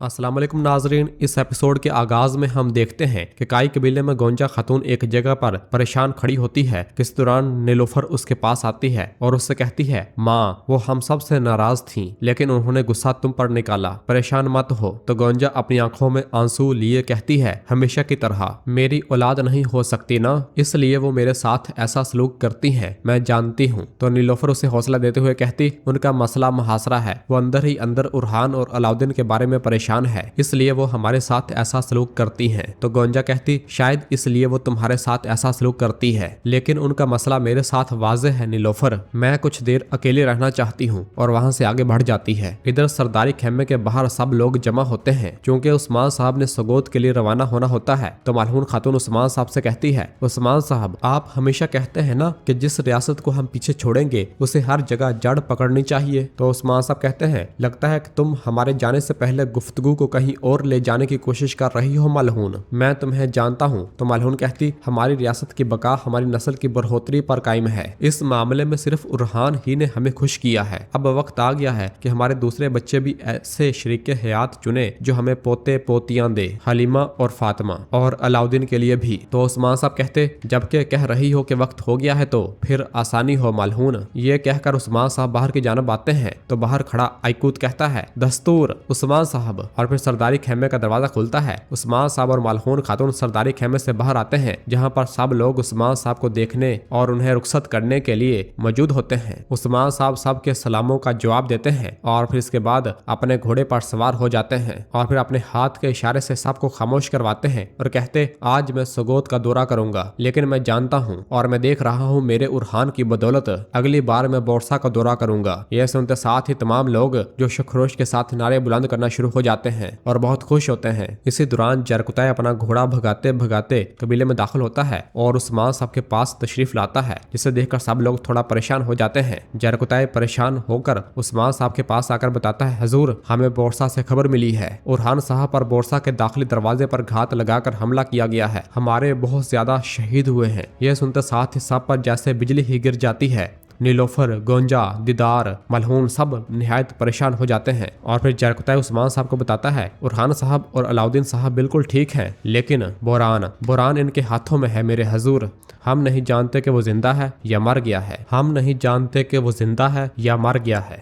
अस्सलाम वालेकुम नाजरीन। इस एपिसोड के आगाज में हम देखते हैं कि काई कबीले में गोंजा खातून एक जगह पर परेशान खड़ी होती है। इस दौरान नीलोफर उसके पास आती है और उससे कहती है, माँ वो हम सब से नाराज थीं, लेकिन उन्होंने गुस्सा तुम पर निकाला, परेशान मत हो। तो गोंजा अपनी आंखों में आंसू लिए कहती है, हमेशा की तरह मेरी औलाद नहीं हो सकती ना, इसलिए वो मेरे साथ ऐसा सलूक करती है, मैं जानती हूँ। तो नीलोफर उसे हौसला देते हुए कहती, उनका मसला मुहासरा है, वो अंदर ही अंदर उरहान और अलाउद्दीन के बारे में परेशान है, इसलिए वो हमारे साथ ऐसा सलूक करती हैं। तो गोंजा कहती, शायद इसलिए वो तुम्हारे साथ ऐसा सलूक करती है, लेकिन उनका मसला मेरे साथ वाज़ेह है नीलोफर, मैं कुछ देर अकेले रहना चाहती हूँ। और वहाँ से आगे बढ़ जाती है। इधर सरदारी खेमे के बाहर सब लोग जमा होते हैं, क्योंकि उस्मान साहब ने सगोत के लिए रवाना होना होता है। तो मलहून खातून उस्मान साहब से कहती है, उस्मान साहब आप हमेशा कहते हैं ना कि जिस रियासत को हम पीछे छोड़ेंगे उसे हर जगह जड़ पकड़नी चाहिए। तो उस्मान साहब कहते हैं, लगता है कि तुम हमारे जाने से पहले गुफ्तगू को कहीं और ले जाने की कोशिश कर रही हो मलहून, मैं तुम्हें जानता हूँ। तो मलहून कहती, हमारी रियासत की बका हमारी नस्ल की बढ़ोतरी पर कायम है, इस मामले में सिर्फ उरहान ही ने हमें खुश किया है। अब वक्त आ गया है कि हमारे दूसरे बच्चे भी ऐसे शरीके हयात चुने जो हमें पोते पोतियां दे, हलीमा और फातिमा और अलाउद्दीन के लिए भी। तो उस्मान साहब कहते, जबकि कह रही हो कि वक्त हो गया है तो फिर आसानी हो मलहून। ये कहकर उस्मान साहब बाहर की जानब आते हैं तो बाहर खड़ा आइकूत कहता है, दस्तूर उस्मान साहब। और फिर सरदारी खेमे का दरवाजा खुलता है। उस्मान साहब और मलहून खातून सरदारी खेमे से बाहर आते हैं, जहां पर सब लोग उस्मान साहब को देखने और उन्हें रुखसत करने के लिए मौजूद होते हैं। उस्मान साहब सबके सलामों का जवाब देते हैं और फिर इसके बाद अपने घोड़े पर सवार हो जाते हैं और फिर अपने हाथ के इशारे से सबको खामोश करवाते हैं और कहते, आज मैं सगोत का दौरा करूंगा, लेकिन मैं जानता हूँ और मैं देख रहा हूँ मेरे उरहान की बदौलत अगली बार मैं बोरसा का दौरा करूंगा। यह सुनते साथ ही तमाम लोग जो शखरोश के साथ नारे बुलंद करना शुरू हो जाते हैं और बहुत खुश होते हैं। इसी दौरान जरकुताय अपना घोड़ा भगाते भगाते कबीले में दाखिल होता है और उस्मान साहब के पास तशरीफ लाता है, जिसे देखकर सब लोग थोड़ा परेशान हो जाते हैं। जरकुताय परेशान होकर उस्मान साहब के पास आकर बताता है, हजूर हमें बोरसा से खबर मिली है, उरहान साहब पर बोरसा के दाखिली दरवाजे पर घात लगाकर हमला किया गया है, हमारे बहुत ज्यादा शहीद हुए हैं। यह सुनते साथ ही सब पर जैसे बिजली ही गिर जाती है। नीलोफर, गोंजा, दीदार, मलहून सब निहायत परेशान हो जाते हैं और फिर जरकुताय उस्मान साहब को बताता है, उरहान साहब और अलाउद्दीन साहब बिल्कुल ठीक हैं, लेकिन बोरान इनके हाथों में है मेरे हजूर। हम नहीं जानते कि वो जिंदा है या मर गया है, हम नहीं जानते कि वो जिंदा है या मर गया है।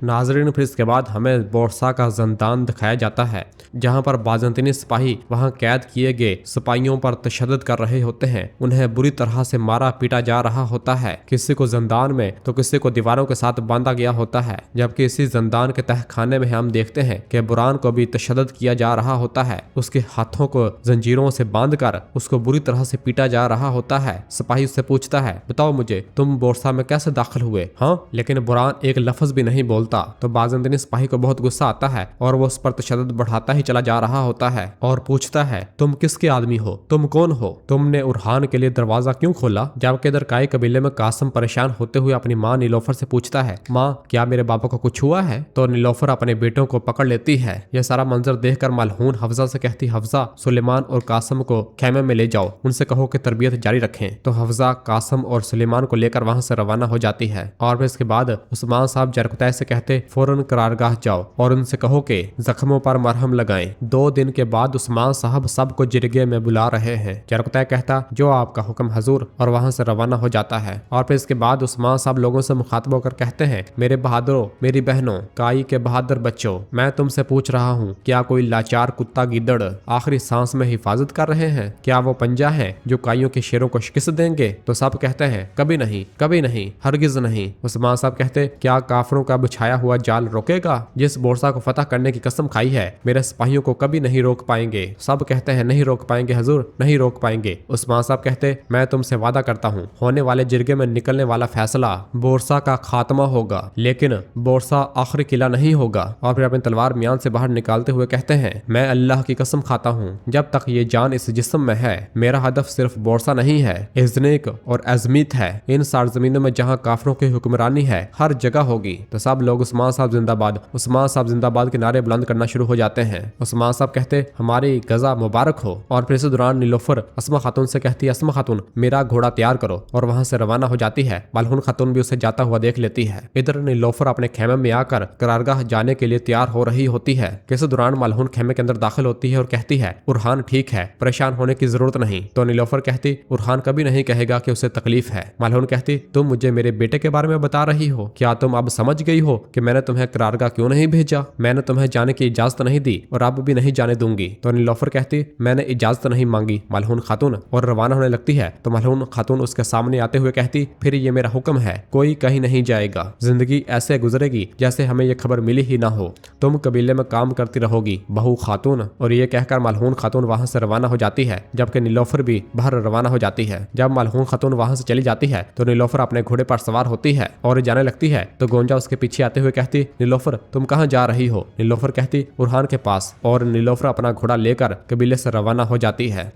नाजरीन, फिर इसके बाद हमें बोरसा का जंदान दिखाया जाता है, जहां पर बाज़ंतीनी सिपाही वहां कैद किए गए सिपाहियों पर तशद्दुद कर रहे होते हैं, उन्हें बुरी तरह से मारा पीटा जा रहा होता है, किसी को जंदान में तो किसी को दीवारों के साथ बांधा गया होता है। जबकि इसी जंदान के तहखाने में हम देखते हैं कि बुरान को भी तशद्दुद किया जा रहा होता है, उसके हाथों को जंजीरों से बांध कर उसको बुरी तरह से पीटा जा रहा होता है। सिपाही उससे पूछता है, बताओ मुझे तुम बोरसा में कैसे दाखिल हुए? हाँ, लेकिन बुरान एक लफ्ज भी नहीं बोलता। तो बाज़ंतीनी सिपाही को बहुत गुस्सा आता है और वो उस पर तशद्दुद बढ़ाता ही चला जा रहा होता है और पूछता है, तुम किसके आदमी हो? तुम कौन हो? तुमने उरहान के लिए दरवाजा क्यों खोला? जबकि इधर काई कबीले में कासिम परेशान होते हुए अपनी माँ नीलोफर से पूछता है, माँ क्या मेरे बाबा को कुछ हुआ है? तो नीलोफर अपने बेटों को पकड़ लेती है। यह सारा मंजर देखकर मलहून हफ्जा से कहती, हफ्जा सुलेमान और कासिम को खेमे में ले जाओ, उनसे कहो कि तरबियत जारी रखें। तो हफ्जा कासिम और सुलेमान को लेकर वहां से रवाना हो जाती है और फिर इसके बाद उस्मान साहब जरकुताय से कहते, फौरन करारगाह जाओ और उनसे कहो कि जख्मों पर मरहम लगाएं। 2 दिन के बाद उस्मान साहब सबको जिरगे में बुला रहे हैं। जरकुताय कहता, जो आपका हुक्म हजूर, और वहां से रवाना हो जाता है। और फिर इसके बाद उस्मान साहब लोगों से मुखातब होकर कहते हैं, मेरे बहादुरों, मेरी बहनों, काई के बहादुर बच्चों, मैं तुमसे पूछ रहा हूँ, क्या कोई लाचार कुत्ता गिद्दड़ आखिरी सांस में हिफाजत कर रहे हैं? क्या वो पंजा है जो काइयों के शेरों को शिकस्त देंगे? तो सब कहते हैं, कभी नहीं, कभी नहीं, हरगिज नहीं। उस्मान साहब कहते, क्या काफरों का बिछाया हुआ जाल रोकेगा? जिस बोरसा को फतह करने की कसम खाई है मेरे सिपाहियों को कभी नहीं रोक पाएंगे। सब कहते हैं, नहीं रोक पाएंगे हजूर, नहीं रोक पाएंगे। उस्मान साहब कहते, मैं तुमसे वादा करता हूँ, होने वाले जिरगे में निकलने वाला फैसला बोरसा का खात्मा होगा, लेकिन बोरसा आखिरी किला नहीं होगा। और फिर अपनी तलवार म्यान से बाहर निकालते हुए कहते हैं, मैं अल्लाह की कसम खाता हूँ, जब तक ये जान इस जिस्म में है मेरा हदफ सिर्फ बोरसा नहीं है, इज़्निक और अज़मीत है। इन सरजमीनों में जहाँ काफरों की हुक्मरानी है हर जगह होगी। तो सब लोग उस्मान साहब जिंदाबाद, उस्मान साहब जिंदाबाद के नारे बुलंद करना शुरू हो जाते हैं। उस्मान साहब कहते हमारी गजा मुबारक हो। और फिर इस दौरान नीलोफर अस्मा खातून से कहती है अस्मा खातून मेरा घोड़ा तैयार करो, और वहां से रवाना हो जाती है। मलहून खातून भी उसे जाता हुआ देख लेती है। इधर नीलोफर अपने खेमे में आकर करारगाह जाने के लिए तैयार हो रही होती है। इस दौरान मलहून खेमे के अंदर दाखिल होती है और कहती है उरहान ठीक है, परेशान होने की जरूरत नहीं। तो नीलोफर कहती उरहान कभी नहीं कहेगा कि उसे तकलीफ है। मलहून कहती तुम मुझे मेरे बेटे के बारे में बता रही हो, क्या तुम अब समझ गई हो कि मैंने तुम्हें करारगाह क्यों नहीं भेजा? मैंने तुम्हें जाने की इजाजत नहीं दी और अब भी नहीं जाने दूंगी। तो नीलोफर कहती मैंने इजाजत नहीं मांगी मलहून खातून, और रवाना होने लगती है। तो मलहून खातून उसके सामने आते हुए कहती फिर ये मेरा हुक्म है, कोई कहीं नहीं जाएगा, जिंदगी ऐसे गुजरेगी जैसे हमें ये खबर मिली ही ना हो। तुम कबीले में काम करती रहोगी बहू खातून। और ये कहकर मलहून खातून वहां से रवाना हो जाती है, जबकि नीलोफर भी बाहर रवाना हो जाती है। जब मलहून खातून वहां से चली जाती है तो नीलोफर अपने घोड़े पर सवार होती है और जाने लगती है। तो गोंजा उसके पीछे आते हुए कहती नीलोफर तुम कहाँ जा रही हो? नीलोफर कहती उरहान के पास। और नीलोफर अपना घोड़ा लेकर कबीले से रवाना हो जाती है।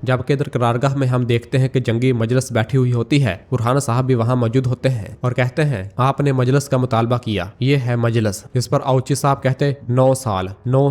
जबकि इधर करारगाह में हम देखते हैं कि जंगी मजलिस बैठी हुई होती है। उरहान साहब भी वहां मौजूद होते हैं और कहते हैं आपने मजलिस का मुतालबा किया, ये है मजलिस। इस पर औची साहब कहते 9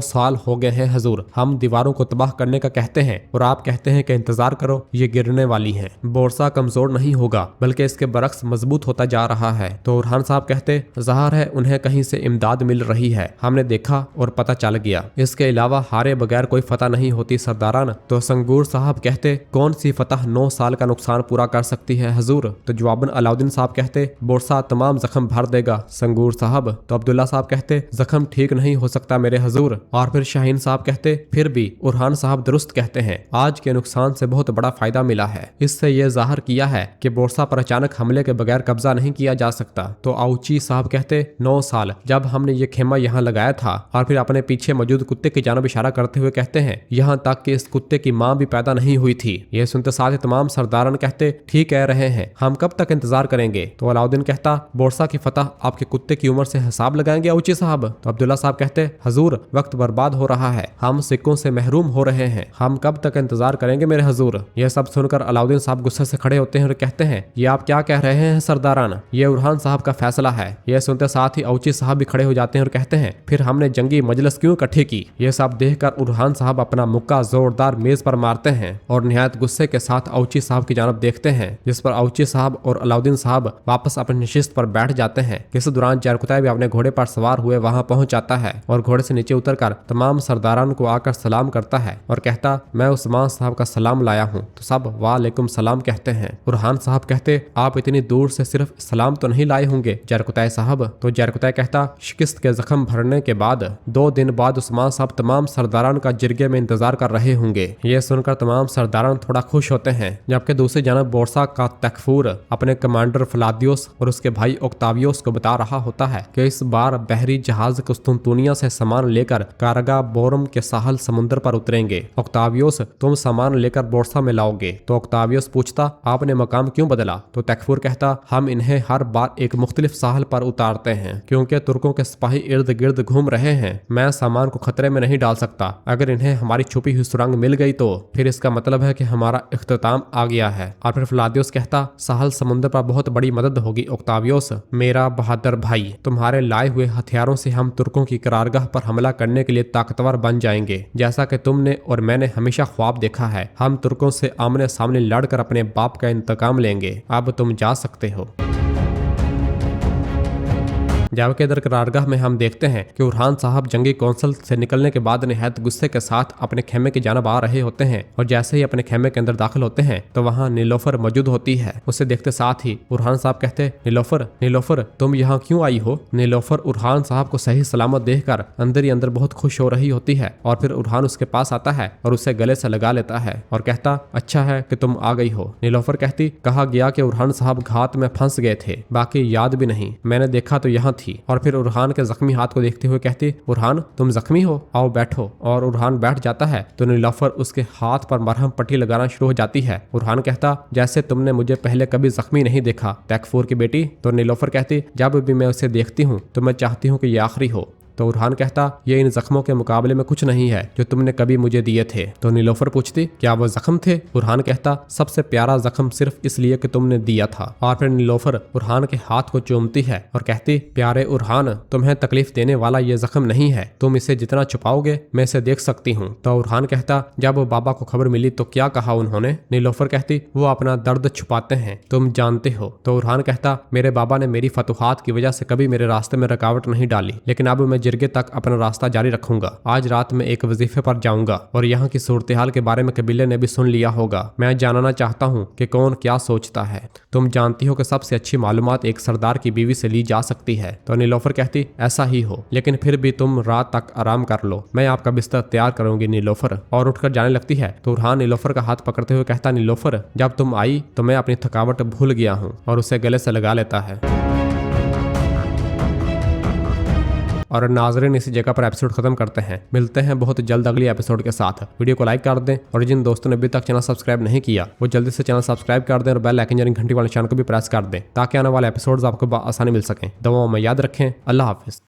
साल हो गए हैं हजूर, हम दीवारों को तबाह करने का कहते हैं और आप कहते हैं कि इंतजार करो, ये गिरने वाली है। बोरसा कमजोर नहीं होगा बल्कि इसके बरक्स मजबूत होता जा रहा है। तो उरहान साहब कहते ज़ाहिर है उन्हें कहीं से इमदाद मिल रही है, हमने देखा और पता चल गया। इसके अलावा हारे बगैर कोई फतह नहीं होती सरदारान। तो संगूर साहब कहते कौन सी फतह 9 साल का नुकसान पूरा कर सकती है हजूर? तो जवाबन अलाउद्दीन साहब कहते बोरसा तमाम जख्म भर देगा संगूर साहब। तो अब्दुल्ला साहब कहते जख्म ठीक नहीं हो सकता मेरे हजूर। और फिर शाहीन साहब कहते फिर भी उरहान साहब दुरुस्त कहते हैं, आज के नुकसान से बहुत बड़ा फायदा मिला है। इससे यह जाहिर किया है कि बोरसा पर अचानक हमले के बगैर कब्जा नहीं किया जा सकता। तो आउची साहब कहते 9 साल जब हमने ये खेमा यहाँ लगाया था। और फिर अपने पीछे मौजूद कुत्ते की जानब इशारा करते हुए कहते हैं यहाँ तक कि इस कुत्ते की माँ भी पैदा नहीं हुई थी। यह सुनते साथ ही तमाम सरदारान कहते ठीक कह रहे हैं, हम कब तक इंतजार करेंगे? तो अलाउद्दीन कहता बोरसा की फतह आपके कुत्ते की उम्र से हिसाब लगाएंगे औची साहब? तो अब्दुल्ला साहब कहते हजूर वक्त बर्बाद हो रहा है, हम सिक्कों से महरूम हो रहे हैं, हम कब तक इंतजार करेंगे मेरे हजूर? यह सब सुनकर अलाउद्दीन साहब गुस्से से खड़े होते हैं और कहते हैं ये आप क्या कह रहे हैं सरदारान, ये उरहान साहब का फैसला है। यह सुनते साथ ही औची साहब भी खड़े हो जाते हैं और कहते हैं फिर हमने जंगी मजलिस क्यों इकट्ठी की? यह सब देखकर उरहान साहब अपना मुक्का जोरदार मेज पर मारते हैं और निहायत गुस्से के साथ औची साहब की जानब देखते हैं, जिस पर औची साहब और अलाउद्दीन साहब वापस अपनी नशिस्त पर बैठ जाते हैं। इस दौरान जरकुतै भी अपने घोड़े पर सवार हुए वहां पहुंच जाता है और घोड़े से नीचे उतरकर तमाम सरदारान को आकर सलाम करता है और कहता मैं उस्मान साहब का सलाम लाया हूं। तो सब वालेकुम सलाम कहते हैं। उरहान साहब कहते आप इतनी दूर से सिर्फ सलाम तो नहीं लाए होंगे जरकुतै साहब? तो जरकुतै कहता शिकस्त के जख्म भरने के बाद 2 दिन बाद उस्मान साहब तमाम सरदारान का जिरगे में इंतजार कर रहे होंगे। ये सुनकर तमाम सरदारान थोड़ा खुश होते हैं। जबकि दूसरी जानब बोरसा का तकफूर अपने कमांडर फ्लादियोस और उसके भाई ओक्तावियोस को बता रहा होता है कि इस बार बहरी जहाज कुस्तुनतुनिया से सामान लेकर कारगा बोरम के साहल समुद्र पर उतरेंगे। ओक्तावियोस तुम सामान लेकर बोरसा में लाओगे? तो ओक्तावियोस पूछता आपने मकाम क्यों बदला? तो तकफूर कहता हम इन्हें हर बार एक मुख्तलिफ साहल पर उतारते हैं क्योंकि तुर्कों के सिपाही इर्द गिर्द घूम रहे हैं, मैं सामान को खतरे में नहीं डाल सकता। अगर इन्हें हमारी छुपी हुई सुरंग मिल गई तो फिर इसका मतलब है कि हमारा इख्तिताम आ गया है। और फिर फ्लादियोस कहता साहल समुद्र पर बहुत बड़ी मदद होगी ओक्तावियोस, मेरा बहादुर भाई, तुम्हारे लाए हुए हथियारों से हम तुर्कों की करारगाह पर हमला करने के लिए ताकतवर बन जाएंगे, जैसा कि तुमने और मैंने हमेशा ख्वाब देखा है। हम तुर्कों से आमने सामने लड़कर अपने बाप का इंतकाम लेंगे, अब तुम जा सकते हो। जबकि इधर करारगाह में हम देखते हैं कि उरहान साहब जंगी कौंसल से निकलने के बाद निहायत गुस्से के साथ अपने खेमे की जानब आ रहे होते हैं और जैसे ही अपने खेमे के अंदर दाखिल होते हैं तो वहां नीलोफर मौजूद होती है। उसे देखते साथ ही उरहान साहब कहते नीलोफर नीलोफर तुम यहाँ क्यों आई हो? नीलोफर उरहान साहब को सही सलामत देखकर अंदर ही अंदर बहुत खुश हो रही होती है और फिर उरहान उसके पास आता है और उसे गले से लगा लेता है और कहता अच्छा है कि तुम आ गई हो। नीलोफर कहती कहा गया कि उरहान साहब घात में फंस गए थे, बाकी याद भी नहीं, मैंने देखा तो यहाँ थी। और फिर उरहान के जख्मी हाथ को देखते हुए कहती उरहान तुम जख्मी हो, आओ बैठो। और उरहान बैठ जाता है तो नीलोफर उसके हाथ पर मरहम पट्टी लगाना शुरू हो जाती है। उरहान कहता जैसे तुमने मुझे पहले कभी जख्मी नहीं देखा तैकफूर की बेटी। तो नीलोफर कहती जब भी मैं उसे देखती हूँ तो मैं चाहती हूँ कि ये आखिरी हो। तो उरहान कहता ये इन जख्मों के मुकाबले में कुछ नहीं है जो तुमने कभी मुझे दिए थे। तो नीलोफर पूछती क्या वो जख्म थे? उरहान कहता सबसे प्यारा जख्म सिर्फ इसलिए कि तुमने दिया था। और फिर नीलोफर उरहान के हाथ को चूमती है और कहती प्यारे उरहान, तुम्हें तकलीफ देने वाला ये जख्म नहीं है, तुम इसे जितना छुपाओगे मैं इसे देख सकती हूँ। तो उरहान कहता जब बाबा को खबर मिली तो क्या कहा उन्होंने? नीलोफर कहती वो अपना दर्द छुपाते हैं, तुम जानते हो। तो उरहान कहता मेरे बाबा ने मेरी फतुहात की वजह से कभी मेरे रास्ते में रुकावट नहीं डाली, लेकिन अब मैं जिरगे तक अपना रास्ता जारी रखूंगा। आज रात में एक वजीफे पर जाऊंगा और यहाँ की सूरत हाल के बारे में कबीले ने भी सुन लिया होगा। मैं जानना चाहता हूँ कि कौन क्या सोचता है। तुम जानती हो कि सबसे अच्छी मालूमात एक सरदार की बीवी से ली जा सकती है। तो नीलोफर कहती ऐसा ही हो, लेकिन फिर भी तुम रात तक आराम कर लो, मैं आपका बिस्तर तैयार करूंगी। नीलोफर और उठकर जाने लगती है तो उरहान नीलोफर का हाथ पकड़ते हुए कहता नीलोफर, जब तुम आई तो मैं अपनी थकावट भूल गया हूँ, और उसे गले से लगा लेता है। और नाजरीन इसी जगह पर एपिसोड खत्म करते हैं। मिलते हैं बहुत जल्द अगली एपिसोड के साथ। वीडियो को लाइक कर दें और जिन दोस्तों ने अभी तक चैनल सब्सक्राइब नहीं किया वो जल्दी से चैनल सब्सक्राइब कर दें और बेल आइकन यानी घंटी वाले निशान को भी प्रेस कर दें ताकि आने वाले एपिसोड्स आपको आसानी मिल सकें। दुआओं में याद रखें। अल्लाह हाफिज।